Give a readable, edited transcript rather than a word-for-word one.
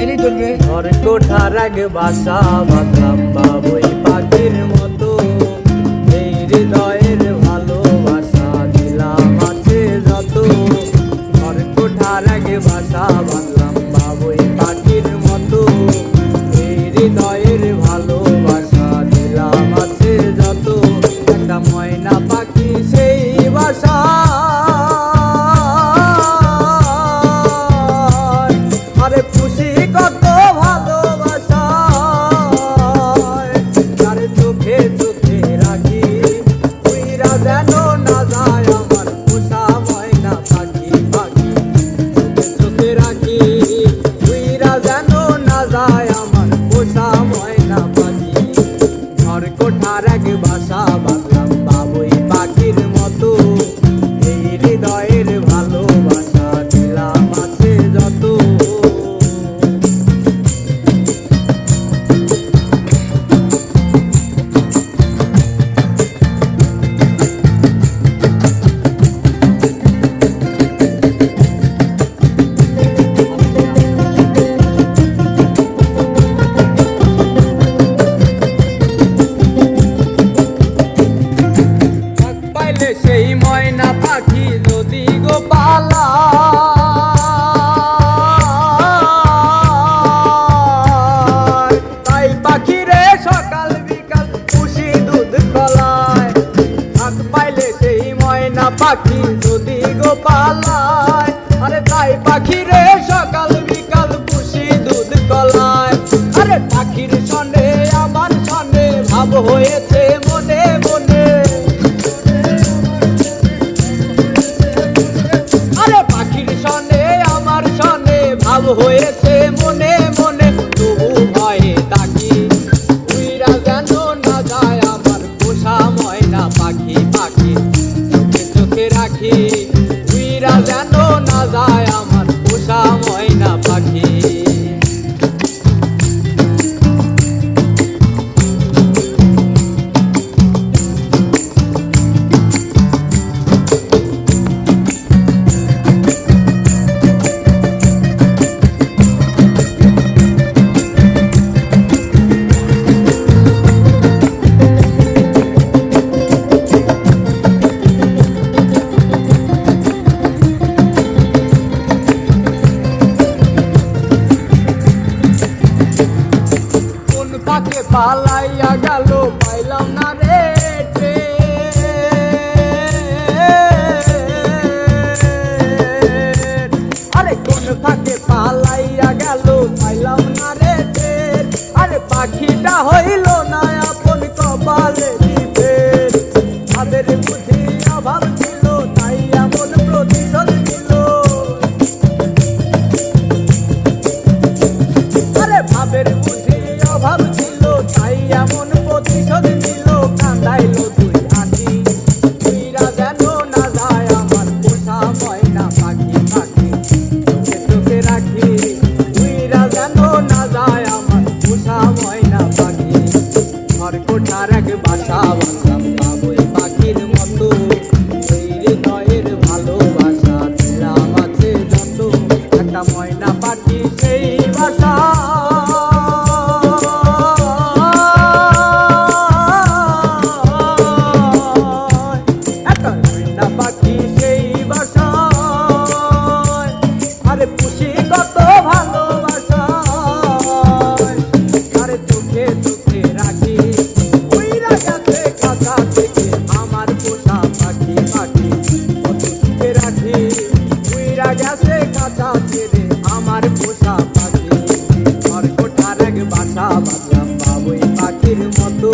ঘর কোঠার এক বাসা বাঁধলাম বাবুই পাখির মতো, এই হৃদয়ের ভালোবাসা দিলাম আছে যত। ঘর কোঠার এক বাসা বাঁধলাম বাবুই পাখির মতো, এই হৃদয়ের ভালোবাসা দিলাম আছে যত। একটা ময়না পাখি সেই বাসা, আরে খুশি কত ভালোবাসা, তার চোখে চোখে রাখি উইরা যেন না যায় আমার পোষা ময়না পাখি। পাখি চোখে চোখে রাখি উইরা যেন না যায় আমার পোষা ময়না পাখি। ঘর কোঠার এক বাসা বাঁধলাম বাবুই পাখির মতো, এই হৃদয়ের ভালোবাসা দিলাম আছে যত। সেই ময়না পাখি যদি গো পালা, তাই পাখি রে সকাল বিকাল খুশি দুধ কলায়। হাত পাইলে সেই ময়না পাখি যদি গো পালায়, আরে তাই পাখি রে সকাল বিকাল খুশি দুধ কলায়। আরে পাখির সনে আমার সনে ভাব হয়েছে মনে মনে, ভাব হয়েছে মনে মনে। তবু ভয়ে তাকি উইরা যেন না যায় আমার পোষা ময়না পাখি। পাখি চোখে চোখে রাখি উইরা যেন না যায় আমার পোষা ময়না পাখি। পাকে পালাইয়া গেল পাইলাম না রে ট্রেন, আরে কোন পাকে পালাইয়া গেল পাইলাম না রে ট্রেন। আরে পাখিটা হইল না আপন কপালে দিবেন, তাদের বুঝি অভাব ছিল তাই এমন প্রতিশোধ ছিল। আরে ভাবের বুঝি অভাব ছিল তাই এমন প্রতিশোধ ছিল। কান্দাইল তুই আছি উইরা যেন না যায় আমার পোষা ময়না পাখি। পাখি চোখে চোখে রাখি উইরা যেন না যায় আমার পোষা ময়না পাখি। ঘর কোঠার এক বাসা বাঁধলাম বাবুই পাখির মতো, এই হৃদয়ের ভালোবাসা দিলাম আছে যত। একটা ময়না পাখি সেই বাসা, পাখি সেই বাসায়, আরে খুশি কত ভালোবাসা, আরে চোখে চোখে রাখি উইরা গেছে কাছা থেকে আমার পোষা পাখি। পাখি কত চোখে রাখি উইরা গেছে কাছা ছেড়ে আমার পোষা পাখি। ঘর কোঠার এক বাসা বাঁধলাম বাবুই পাখির মতো।